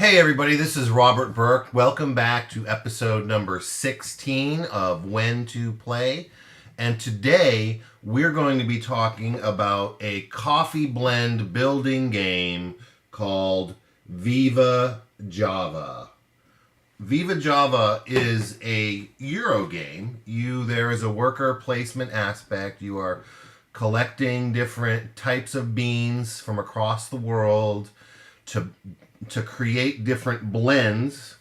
Hey everybody, this is Robert Burke. Welcome back to episode number 16 of When to Play. And today we're going to be talking about a coffee blend building game called VivaJava. VivaJava is a Euro game. There is a worker placement aspect. You are collecting different types of beans from across the world to create different blends.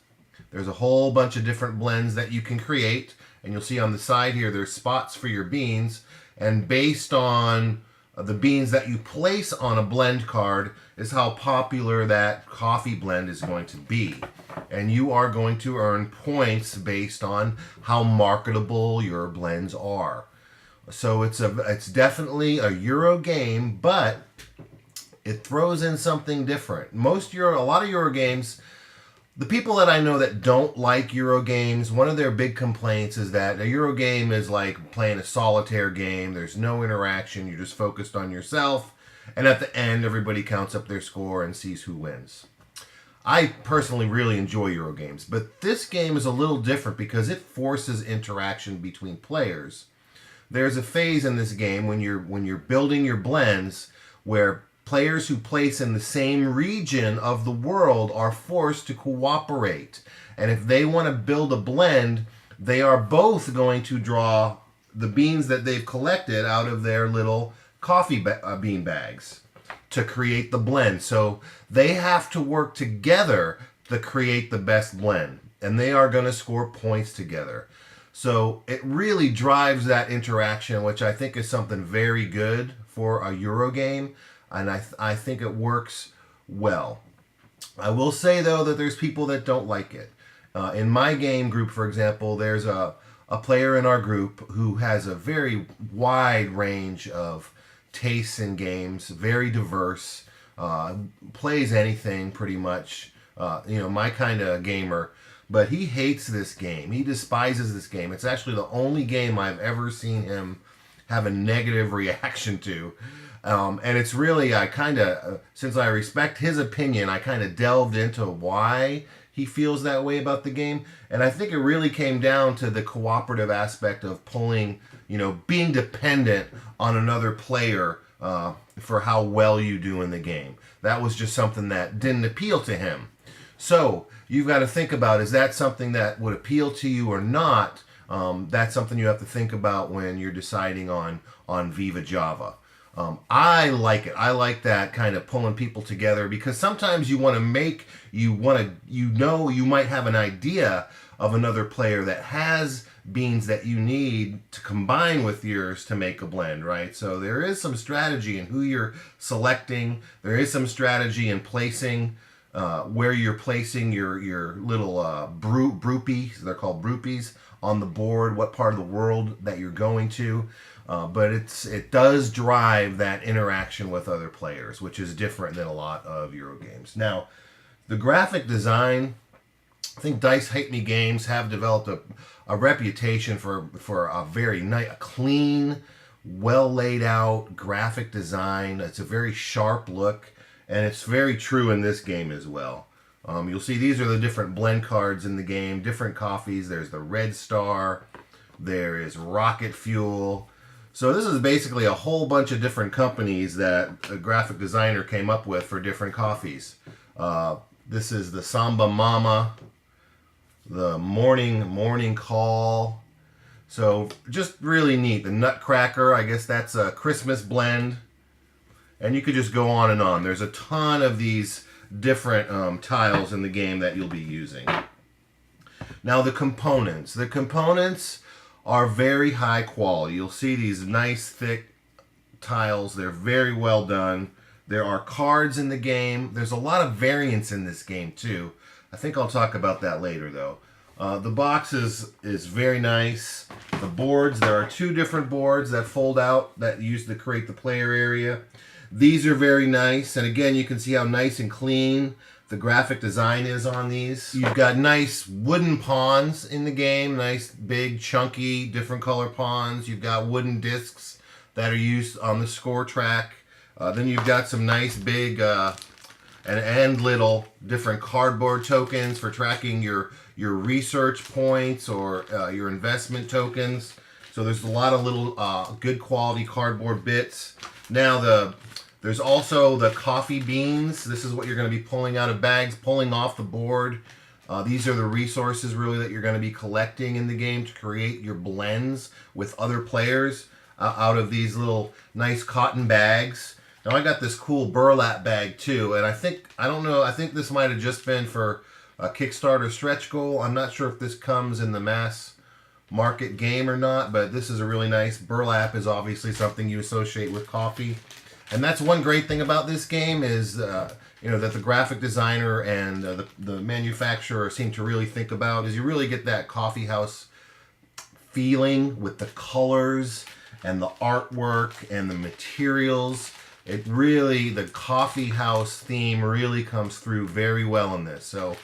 There's a whole bunch of different blends that you can create, and you'll see on the side here there's spots for your beans, and based on the beans that you place on a blend card is how popular that coffee blend is going to be. And you are going to earn points based on how marketable your blends are. So it's definitely a Euro game, but it throws in something different. A lot of Euro games, the people that I know that don't like Euro games, one of their big complaints is that a Euro game is like playing a solitaire game. There's no interaction. You're just focused on yourself. And at the end, everybody counts up their score and sees who wins. I personally really enjoy Euro games, but this game is a little different because it forces interaction between players. There's a phase in this game when you're building your blends where players who place in the same region of the world are forced to cooperate. And if they want to build a blend, they are both going to draw the beans that they've collected out of their little coffee bean bags to create the blend. So they have to work together to create the best blend. And they are going to score points together. So it really drives that interaction, which I think is something very good for a Euro game. And I think it works well. I will say, though, that there's people that don't like it. In my game group, for example, there's a player in our group who has a very wide range of tastes in games, very diverse, plays anything pretty much, my kind of gamer. But he hates this game. He despises this game. It's actually the only game I've ever seen him have a negative reaction to. And it's really, since I respect his opinion, I kind of delved into why he feels that way about the game. And I think it really came down to the cooperative aspect of being dependent on another player for how well you do in the game. That was just something that didn't appeal to him. So you've got to think about, is that something that would appeal to you or not? That's something you have to think about when you're deciding on VivaJava. I like it. I like that kind of pulling people together because sometimes you might have an idea of another player that has beans that you need to combine with yours to make a blend, right? So there is some strategy in who you're selecting. There is some strategy in placing where you're placing your little broopies. They're called broopies on the board, what part of the world that you're going to. But it does drive that interaction with other players, which is different than a lot of Euro games. Now, the graphic design, I think Dice Hate Me Games have developed a reputation for a very nice, clean, well laid out graphic design. It's a very sharp look, and it's very true in this game as well. You'll see these are the different blend cards in the game, different coffees. There's the Red Star, there is Rocket Fuel. So this is basically a whole bunch of different companies that a graphic designer came up with for different coffees. This is the Samba Mama, the Morning Call. So just really neat. The Nutcracker, I guess that's a Christmas blend. And you could just go on and on. There's a ton of these different tiles in the game that you'll be using. Now the components. The components are very high quality. You'll see these nice thick tiles. They're very well done. There are cards in the game. There's a lot of variance in this game too. I think I'll talk about that later though. The box is very nice. The boards, there are two different boards that fold out that you use to create the player area. These are very nice, and again you can see how nice and clean the graphic design is on these. You've got nice wooden pawns in the game, nice big chunky different color pawns. You've got wooden discs that are used on the score track. Then you've got some nice big and little different cardboard tokens for tracking your research points or your investment tokens. So there's a lot of little good quality cardboard bits. Now there's also the coffee beans. This is what you're going to be pulling out of bags, pulling off the board. These are the resources really that you're going to be collecting in the game to create your blends with other players out of these little nice cotton bags. Now I got this cool burlap bag too, and I think this might have just been for a Kickstarter stretch goal. I'm not sure if this comes in the mass market game or not, but this is a really nice burlap. Is obviously something you associate with coffee, and that's one great thing about this game is that the graphic designer and the manufacturer seem to really think about is you really get that coffee house feeling with the colors and the artwork and the materials. The coffee house theme really comes through very well in this. So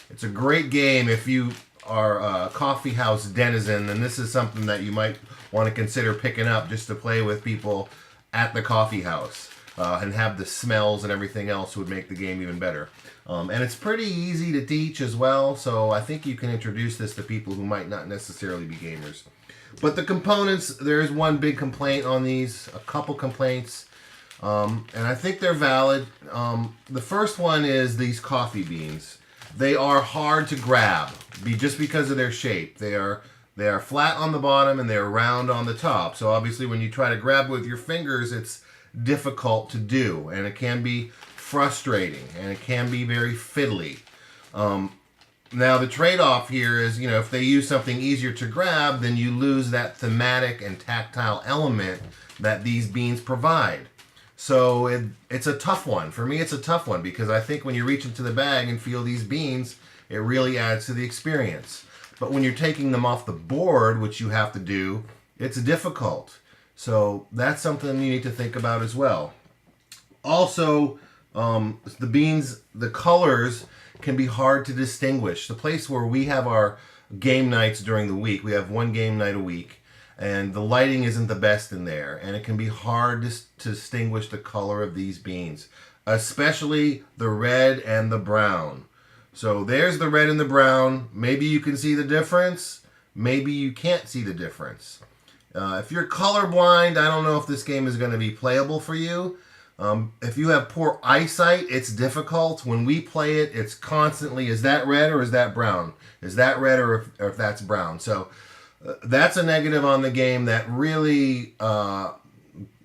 it's a great game if you are a coffee house denizen, and this is something that you might want to consider picking up just to play with people at the coffee house and have the smells and everything else would make the game even better. And it's pretty easy to teach as well, so I think you can introduce this to people who might not necessarily be gamers. But the components, there's one big complaint on these, a couple complaints. And I think they're valid. The first one is these coffee beans. They are hard to grab just because of their shape. They are flat on the bottom and they're round on the top. So obviously when you try to grab with your fingers, it's difficult to do. And it can be frustrating. And it can be very fiddly. Now the trade-off here is, if they use something easier to grab, then you lose that thematic and tactile element that these beans provide. So it's a tough one. For me, it's a tough one because I think when you reach into the bag and feel these beans, it really adds to the experience. But when you're taking them off the board, which you have to do, it's difficult. So that's something you need to think about as well. Also, the beans, the colors can be hard to distinguish. The place where we have our game nights during the week, we have one game night a week. And the lighting isn't the best in there. And it can be hard to distinguish the color of these beans. Especially the red and the brown. So there's the red and the brown. Maybe you can see the difference. Maybe you can't see the difference. If you're colorblind, I don't know if this game is going to be playable for you. If you have poor eyesight, it's difficult. When we play it, it's constantly, is that red or is that brown? Is that red or if that's brown? So that's a negative on the game that really,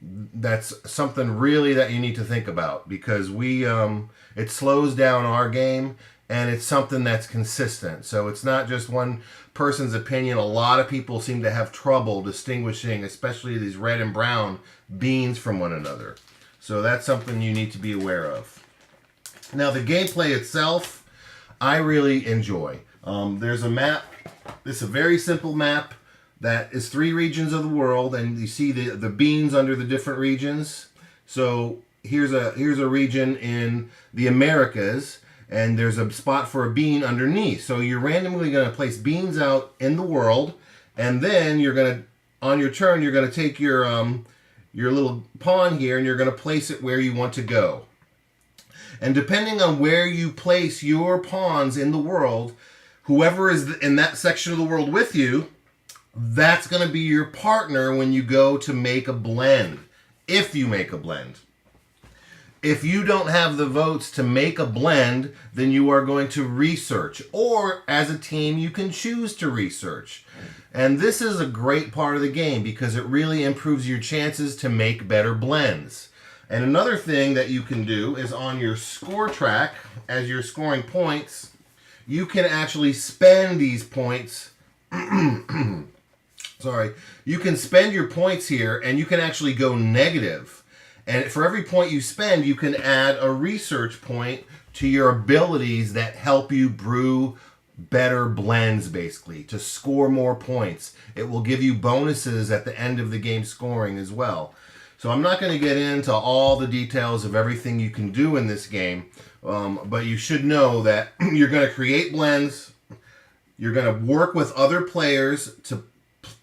that's something really that you need to think about because it slows down our game and it's something that's consistent. So it's not just one person's opinion. A lot of people seem to have trouble distinguishing, especially these red and brown beans from one another. So that's something you need to be aware of. Now the gameplay itself, I really enjoy. There's a map. This is a very simple map that is 3 regions of the world, and you see the beans under the different regions. So here's a region in the Americas, and there's a spot for a bean underneath. So you're randomly going to place beans out in the world, and then you're going to, on your turn, you're going to take your little pawn here, and you're going to place it where you want to go. And depending on where you place your pawns in the world, whoever is in that section of the world with you, that's going to be your partner when you go to make a blend, if you make a blend. If you don't have the votes to make a blend, then you are going to research. Or as a team, you can choose to research. And this is a great part of the game because it really improves your chances to make better blends. And another thing that you can do is on your score track, as you're scoring points, you can actually spend these points. You can spend your points here and you can actually go negative. And for every point you spend, you can add a research point to your abilities that help you brew better blends, basically, to score more points. It will give you bonuses at the end of the game scoring as well. So I'm not going to get into all the details of everything you can do in this game, but you should know that you're going to create blends, you're going to work with other players to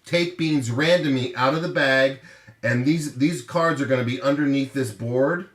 take beans randomly out of the bag, and these cards are going to be underneath this board,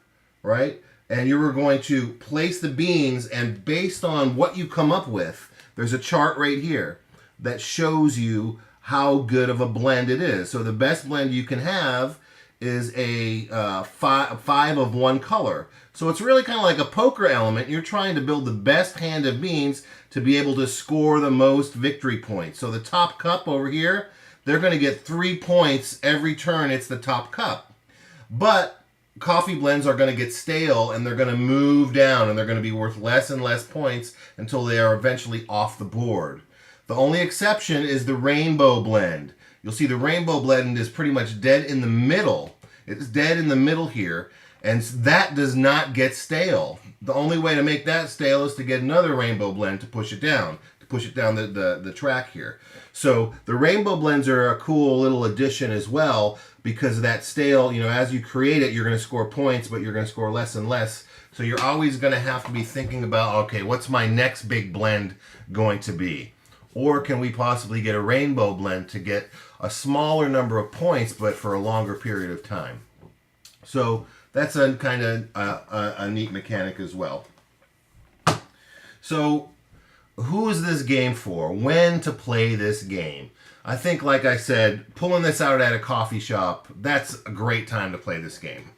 right? and you were going to place the beans, and based on what you come up with, there's a chart right here that shows you how good of a blend it is. So the best blend you can have is a five of one color. So it's really kind of like a poker element. You're trying to build the best hand of beans to be able to score the most victory points. So the top cup over here, they're going to get 3 points every turn it's the top cup. But coffee blends are going to get stale, and they're going to move down, and they're going to be worth less and less points until they are eventually off the board. The only exception is the rainbow blend. You'll see the rainbow blend is pretty much dead in the middle. It's dead in the middle here, and that does not get stale. The only way to make that stale is to get another rainbow blend to push it down the track here. So the rainbow blends are a cool little addition as well, because of that stale, as you create it, you're going to score points, but you're going to score less and less. So you're always going to have to be thinking about, okay, what's my next big blend going to be? Or can we possibly get a rainbow blend to get a smaller number of points, but for a longer period of time? So that's a kind of a neat mechanic as well. So who is this game for? When to play this game? I think, like I said, pulling this out at a coffee shop, that's a great time to play this game.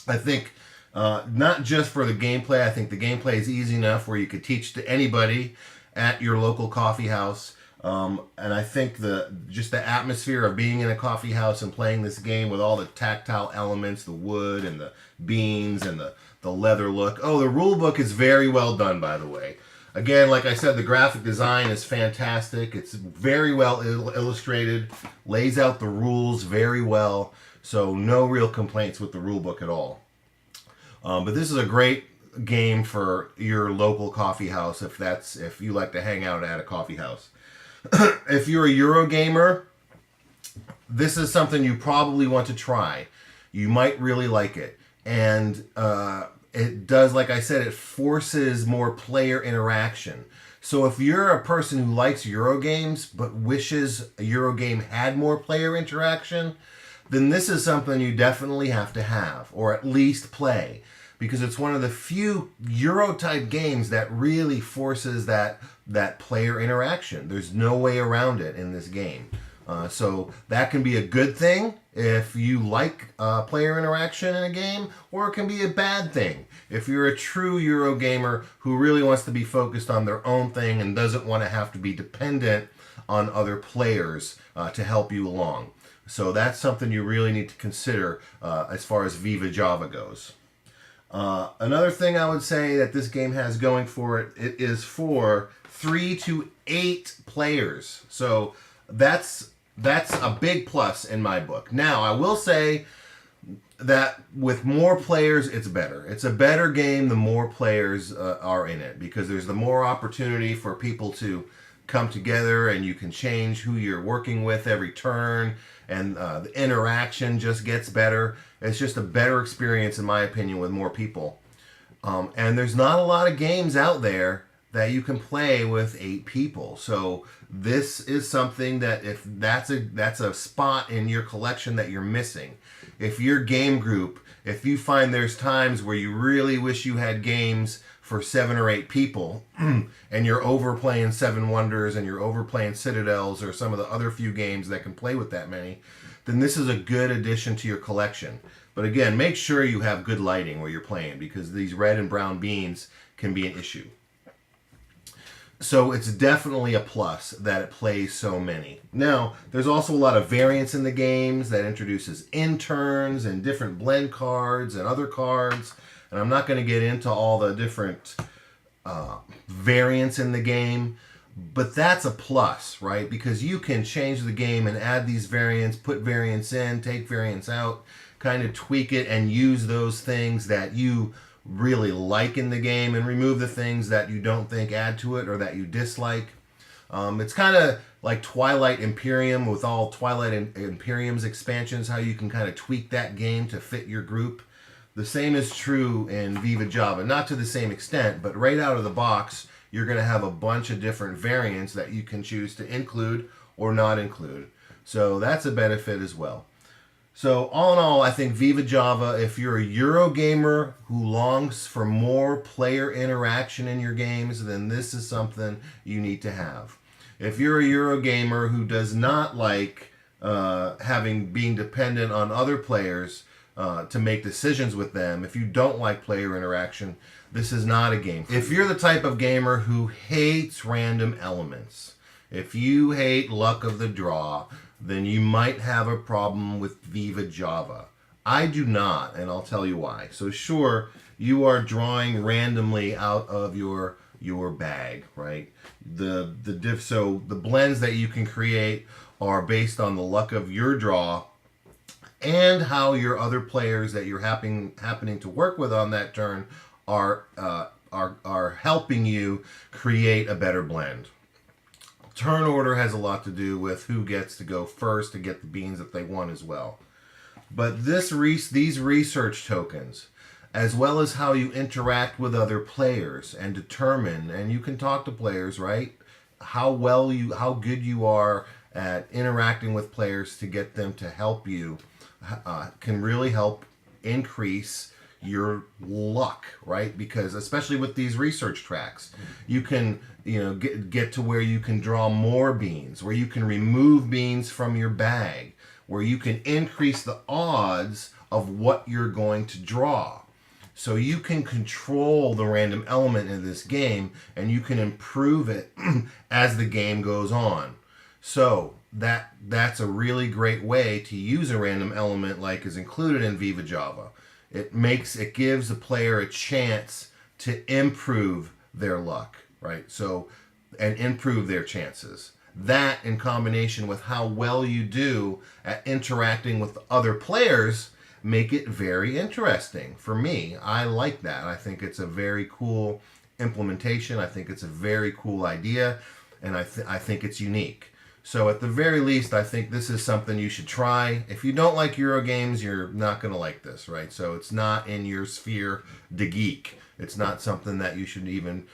I think not just for the gameplay. I think the gameplay is easy enough where you could teach to anybody at your local coffee house. And I think just the atmosphere of being in a coffee house and playing this game with all the tactile elements, the wood and the beans and the leather look. Oh, the rule book is very well done, by the way. Again, like I said, the graphic design is fantastic. It's very well illustrated, lays out the rules very well, so no real complaints with the rule book at all. But this is a great game for your local coffee house if you like to hang out at a coffee house. If you're a Eurogamer, this is something you probably want to try. You might really like it. And it does, like I said, it forces more player interaction. So if you're a person who likes Eurogames but wishes a Eurogame had more player interaction, then this is something you definitely have to have, or at least play, because it's one of the few Euro-type games that really forces that player interaction. There's no way around it in this game. So that can be a good thing if you like player interaction in a game, or it can be a bad thing if you're a true Eurogamer who really wants to be focused on their own thing and doesn't want to have to be dependent on other players to help you along. So that's something you really need to consider as far as VivaJava goes. Another thing I would say that this game has going for it, it is for 3 to 8 players. So that's a big plus in my book. Now, I will say that with more players, it's better. It's a better game the more players are in it, because there's the more opportunity for people to come together, and you can change who you're working with every turn, and the interaction just gets better. It's just a better experience, in my opinion, with more people. And there's not a lot of games out there that you can play with 8 people. So this is something that if that's a spot in your collection that you're missing. If your game group, if you find there's times where you really wish you had games for 7 or 8 people, and you're overplaying Seven Wonders and you're overplaying Citadels or some of the other few games that can play with that many, then this is a good addition to your collection. But again, make sure you have good lighting where you're playing, because these red and brown beans can be an issue. So it's definitely a plus that it plays so many. Now, there's also a lot of variance in the games that introduces interns and different blend cards and other cards. And I'm not going to get into all the different variants in the game, but that's a plus, right? Because you can change the game and add these variants, put variants in, take variants out, kind of tweak it and use those things that you really like in the game and remove the things that you don't think add to it or that you dislike. It's kind of like Twilight Imperium with all Twilight Imperium's expansions, how you can kind of tweak that game to fit your group. The same is true in VivaJava, not to the same extent, but right out of the box, you're going to have a bunch of different variants that you can choose to include or not include. So that's a benefit as well. So all in all, I think VivaJava, if you're a Euro gamer who longs for more player interaction in your games, then this is something you need to have. If you're a Euro gamer who does not like being dependent on other players to make decisions with them, if you don't like player interaction, this is not a game. If you're the type of gamer who hates random elements, if you hate luck of the draw, then you might have a problem with VivaJava. I do not, and I'll tell you why. So sure, you are drawing randomly out of your bag, right? So the blends that you can create are based on the luck of your draw and how your other players that you're happening to work with on that turn are helping you create a better blend. Turn order has a lot to do with who gets to go first to get the beans that they want as well. But these research tokens, as well as how you interact with other players and determine, and you can talk to players, right? How good you are at interacting with players to get them to help you can really help increase your luck, right? Because especially with these research tracks, you can get to where you can draw more beans, where you can remove beans from your bag, where you can increase the odds of what you're going to draw. So you can control the random element in this game, and you can improve it as the game goes on. So that's a really great way to use a random element like is included in VivaJava. It gives the player a chance to improve their luck, right? So, and improve their chances. That in combination with how well you do at interacting with other players make it very interesting. For me, I like that. I think it's a very cool implementation. I think it's a very cool idea, and I think it's unique. So at the very least, I think this is something you should try. If you don't like Euro games, you're not going to like this, right? So it's not in your sphere de geek. It's not something that you should even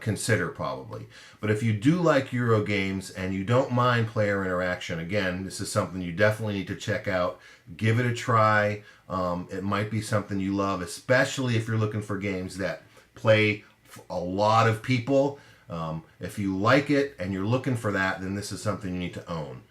consider probably. But if you do like Euro games and you don't mind player interaction, again, this is something you definitely need to check out. Give it a try. It might be something you love, especially if you're looking for games that play a lot of people. If you like it and you're looking for that, then this is something you need to own.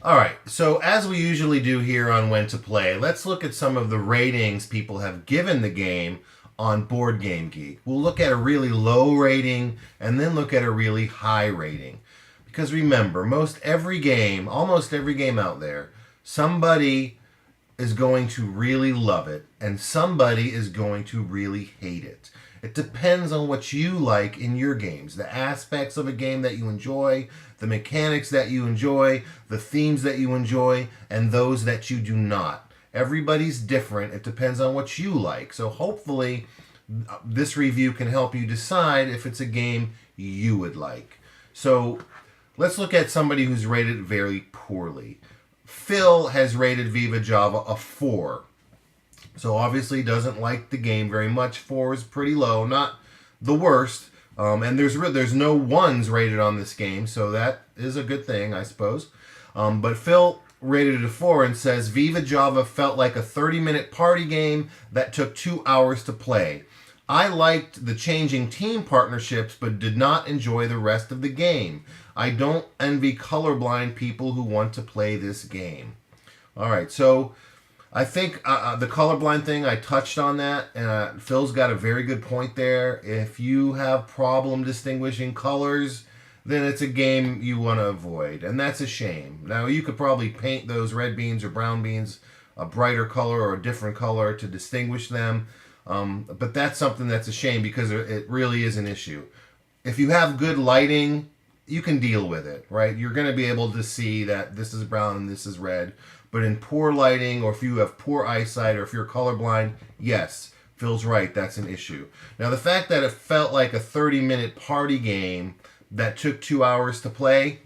All right, so as we usually do here on When to Play, let's look at some of the ratings people have given the game on Board Game Geek. We'll look at a really low rating and then look at a really high rating. Because remember, almost every game out there, somebody is going to really love it and somebody is going to really hate it. It depends on what you like in your games, the aspects of a game that you enjoy, the mechanics that you enjoy, the themes that you enjoy, and those that you do not. Everybody's different. It depends on what you like. So hopefully this review can help you decide if it's a game you would like. So let's look at somebody who's rated very poorly. Phil has rated VivaJava a 4. So obviously doesn't like the game very much. 4 is pretty low, not the worst. And there's no 1s rated on this game, so that is a good thing, I suppose. But Phil rated it a 4 and says, VivaJava felt like a 30-minute party game that took 2 hours to play. I liked the changing team partnerships, but did not enjoy the rest of the game. I don't envy colorblind people who want to play this game. All right, so I think the colorblind thing, I touched on that. Phil's got a very good point there. If you have problem distinguishing colors, then it's a game you want to avoid. And that's a shame. Now, you could probably paint those red beans or brown beans a brighter color or a different color to distinguish them. But that's something that's a shame because it really is an issue. If you have good lighting, you can deal with it, right? You're going to be able to see that this is brown and this is red. But in poor lighting, or if you have poor eyesight, or if you're colorblind, yes, Phil's right, that's an issue. Now, the fact that it felt like a 30-minute party game that took 2 hours to play,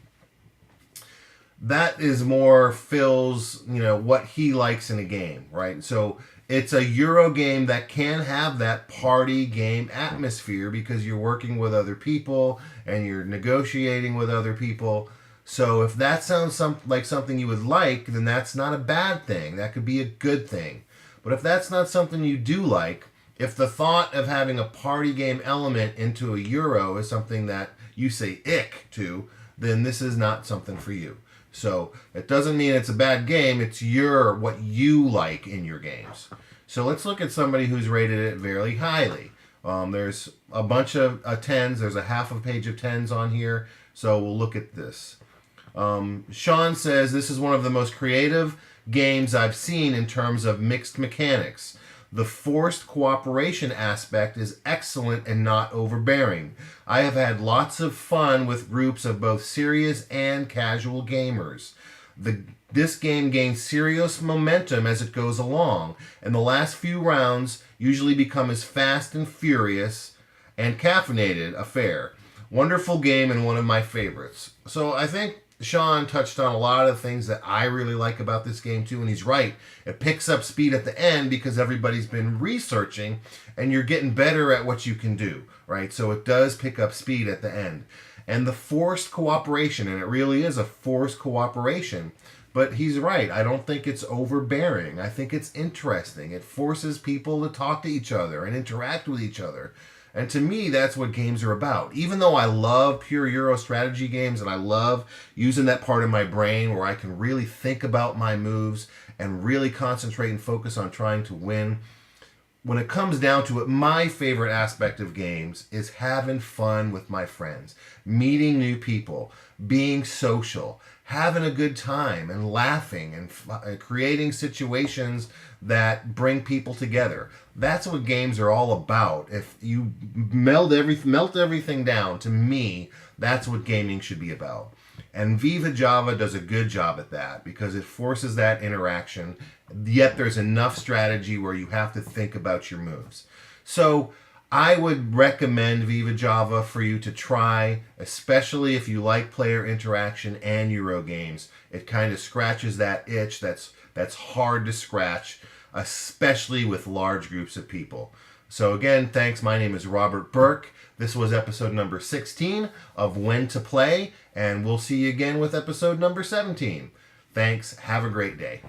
that is more Phil's, what he likes in a game, right? So it's a Euro game that can have that party game atmosphere because you're working with other people and you're negotiating with other people. So if that sounds like something you would like, then that's not a bad thing. That could be a good thing. But if that's not something you do like, if the thought of having a party game element into a Euro is something that you say ick to, then this is not something for you. So it doesn't mean it's a bad game. It's what you like in your games. So let's look at somebody who's rated it very highly. There's a bunch of tens. There's a half a page of tens on here. So we'll look at this. Sean says this is one of the most creative games I've seen in terms of mixed mechanics. The forced cooperation aspect is excellent and not overbearing. I have had lots of fun with groups of both serious and casual gamers. This game gains serious momentum as it goes along, and the last few rounds usually become as fast and furious and caffeinated affair. Wonderful game and one of my favorites. So I think Sean touched on a lot of things that I really like about this game too, and he's right. It picks up speed at the end because everybody's been researching and you're getting better at what you can do, right? So it does pick up speed at the end. And the forced cooperation, and it really is a forced cooperation, but he's right. I don't think it's overbearing. I think it's interesting. It forces people to talk to each other and interact with each other. And to me, that's what games are about. Even though I love pure Euro strategy games and I love using that part of my brain where I can really think about my moves and really concentrate and focus on trying to win, when it comes down to it, my favorite aspect of games is having fun with my friends, meeting new people, being social, having a good time and laughing and creating situations that bring people together. That's what games are all about. If you melt everything down, to me, that's what gaming should be about. And VivaJava does a good job at that because it forces that interaction, yet there's enough strategy where you have to think about your moves. So I would recommend VivaJava for you to try, especially if you like player interaction and Euro games. It kind of scratches that itch that's hard to scratch, especially with large groups of people. So again, thanks. My name is Robert Burke. This was episode number 16 of When to Play, and we'll see you again with episode number 17. Thanks. Have a great day.